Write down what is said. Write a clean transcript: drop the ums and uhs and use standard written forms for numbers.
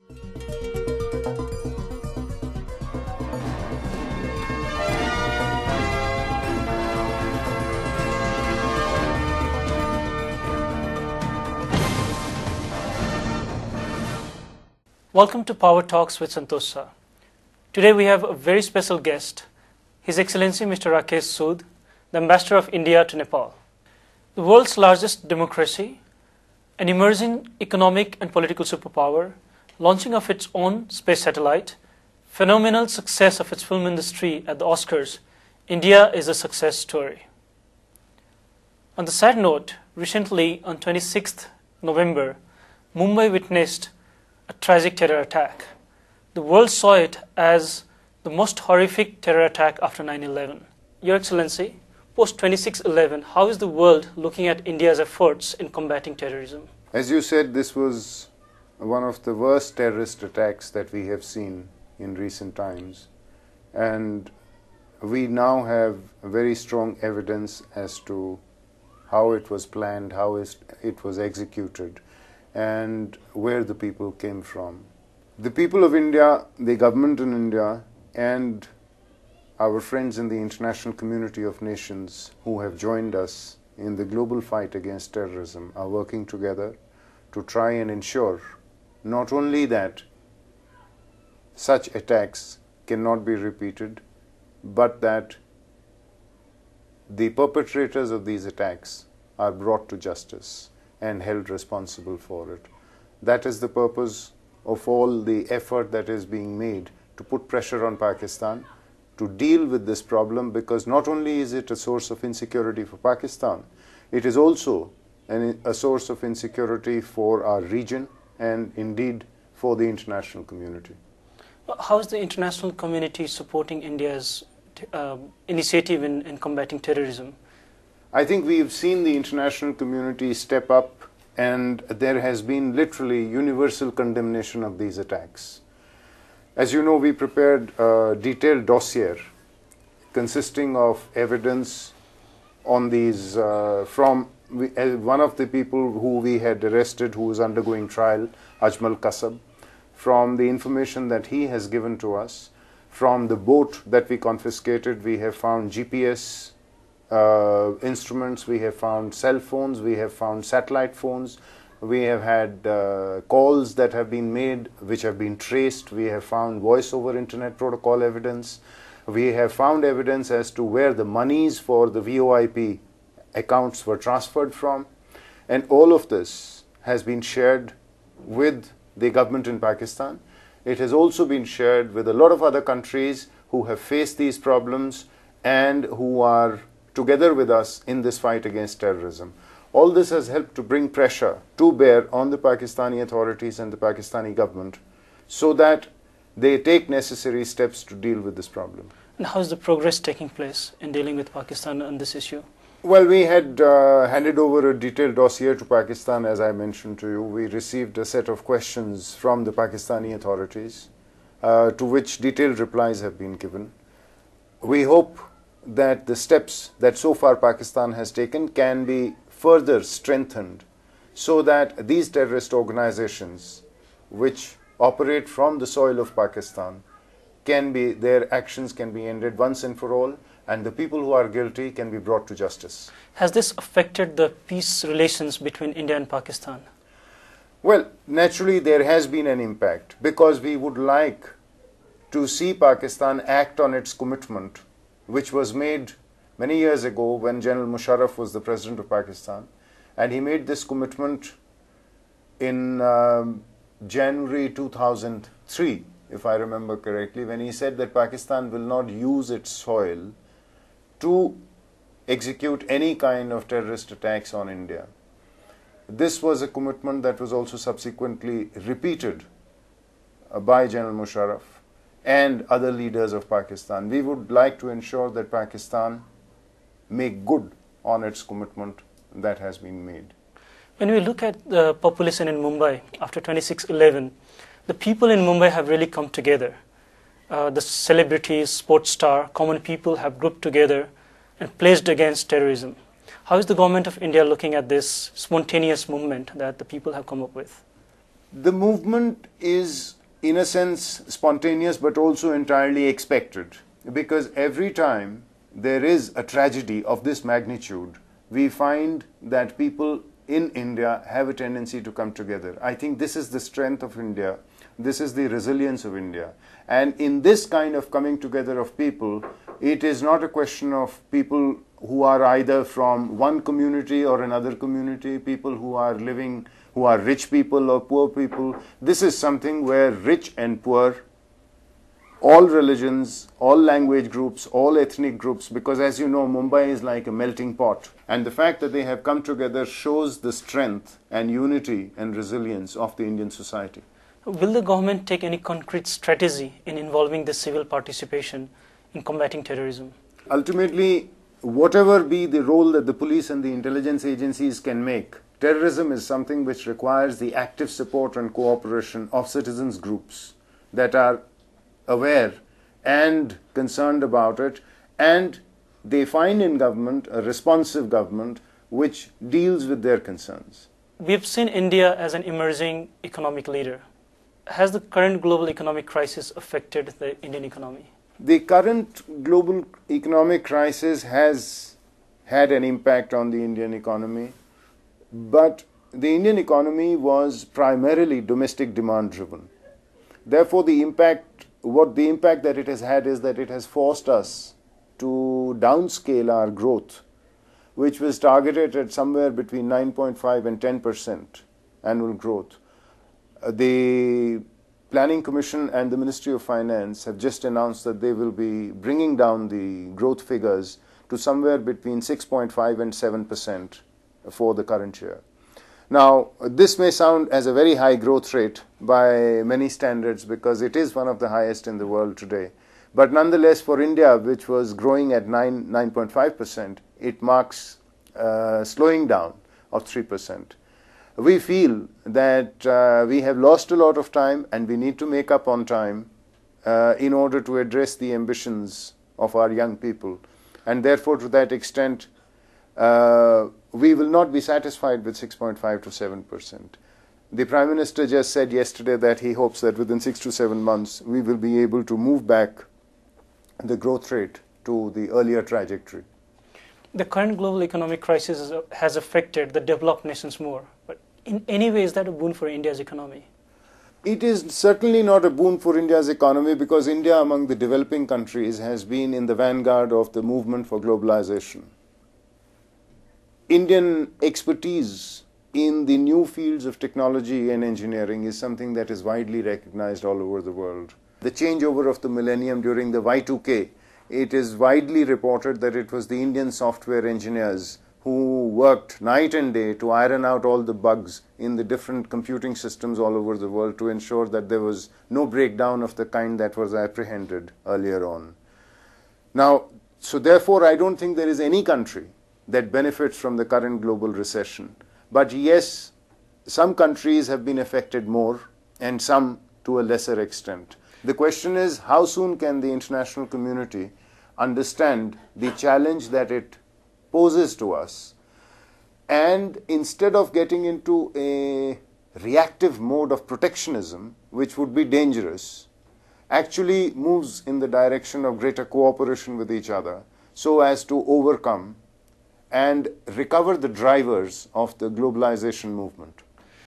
Welcome to Power Talks with Santosh Sir. Today we have a very special guest, His Excellency Mr. Rakesh Sood, the Ambassador of India to Nepal. The world's largest democracy, an emerging economic and political superpower, launching of its own space satellite, phenomenal success of its film industry at the Oscars, India is a success story. On the sad note, recently on 26th November, Mumbai witnessed a tragic terror attack. The world saw it as the most horrific terror attack after 9/11. Your Excellency, post 26/11, how is the world looking at India's efforts in combating terrorism? As you said, this was one of the worst terrorist attacks that we have seen in recent times. And we now have very strong evidence as to how it was planned, how it was executed, and where the people came from. The people of India, the government in India, and our friends in the international community of nations who have joined us in the global fight against terrorism are working together to try and ensure not only that such attacks cannot be repeated, but that the perpetrators of these attacks are brought to justice and held responsible for it. That is the purpose of all the effort that is being made to put pressure on Pakistan to deal with this problem, because not only is it a source of insecurity for Pakistan, it is also a source of insecurity for our region and indeed for the international community. How is the international community supporting India's initiative in combating terrorism? I think we've seen the international community step up, and there has been literally universal condemnation of these attacks. As you know, we prepared a detailed dossier consisting of evidence on these from one of the people who we had arrested, who was undergoing trial, Ajmal Kasab, from the information that he has given to us. From the boat that we confiscated, we have found GPS instruments, we have found cell phones, we have found satellite phones, we have had calls that have been made which have been traced, we have found voice over internet protocol evidence, we have found evidence as to where the monies for the VoIP accounts were transferred from, and all of this has been shared with the government in Pakistan. It has also been shared with a lot of other countries who have faced these problems and who are together with us in this fight against terrorism. All this has helped to bring pressure to bear on the Pakistani authorities and the Pakistani government so that they take necessary steps to deal with this problem. And how is the progress taking place in dealing with Pakistan on this issue? Well, we had handed over a detailed dossier to Pakistan, as I mentioned to you. We received a set of questions from the Pakistani authorities to which detailed replies have been given. We hope that the steps that so far Pakistan has taken can be further strengthened so that these terrorist organizations which operate from the soil of Pakistan their actions can be ended once and for all, and the people who are guilty can be brought to justice. Has this affected the peace relations between India and Pakistan? Well, naturally there has been an impact, because we would like to see Pakistan act on its commitment which was made many years ago when General Musharraf was the President of Pakistan, and he made this commitment in January 2003, if I remember correctly, when he said that Pakistan will not use its soil to execute any kind of terrorist attacks on India. This was a commitment that was also subsequently repeated by General Musharraf and other leaders of Pakistan. We would like to ensure that Pakistan make good on its commitment that has been made. When we look at the population in Mumbai after 26/11, the people in Mumbai have really come together. The celebrities, sports stars, common people have grouped together and pledged against terrorism. How is the government of India looking at this spontaneous movement that the people have come up with? The movement is in a sense, spontaneous but also entirely expected, because every time there is a tragedy of this magnitude, we find that people in India have a tendency to come together. I think this is the strength of India. This is the resilience of India. And in this kind of coming together of people, it is not a question of people who are either from one community or another community, people who are living, who are rich people or poor people. This is something where rich and poor, all religions, all language groups, all ethnic groups, because as you know, Mumbai is like a melting pot. And the fact that they have come together shows the strength and unity and resilience of the Indian society. Will the government take any concrete strategy in involving the civil participation in combating terrorism? Ultimately, whatever be the role that the police and the intelligence agencies can make, terrorism is something which requires the active support and cooperation of citizens groups that are aware and concerned about it, and they find in government a responsive government which deals with their concerns. We've seen India as an emerging economic leader. Has the current global economic crisis affected the Indian economy? The current global economic crisis has had an impact on the Indian economy, but the Indian economy was primarily domestic demand driven. Therefore, the impact that it has had is that it has forced us to downscale our growth, which was targeted at somewhere between 9.5 and 10% annual growth. The Planning Commission and the Ministry of Finance have just announced that they will be bringing down the growth figures to somewhere between 6.5 and 7% for the current year. Now, this may sound as a very high growth rate by many standards because it is one of the highest in the world today. But nonetheless, for India, which was growing at 9.5%, it marks slowing down of 3%. We feel that we have lost a lot of time and we need to make up on time in order to address the ambitions of our young people. And therefore, to that extent, we will not be satisfied with 6.5 to 7%. The Prime Minister just said yesterday that he hopes that within 6 to 7 months, we will be able to move back the growth rate to the earlier trajectory. The current global economic crisis has affected the developed nations more, but in any way, is that a boon for India's economy? It is certainly not a boon for India's economy because India, among the developing countries, has been in the vanguard of the movement for globalization. Indian expertise in the new fields of technology and engineering is something that is widely recognized all over the world. The changeover of the millennium during the Y2K, it is widely reported that it was the Indian software engineers who worked night and day to iron out all the bugs in the different computing systems all over the world to ensure that there was no breakdown of the kind that was apprehended earlier on. Now, so therefore, I don't think there is any country that benefits from the current global recession. But yes, some countries have been affected more and some to a lesser extent. The question is, how soon can the international community understand the challenge that it poses to us, and instead of getting into a reactive mode of protectionism, which would be dangerous, actually moves in the direction of greater cooperation with each other so as to overcome and recover the drivers of the globalization movement.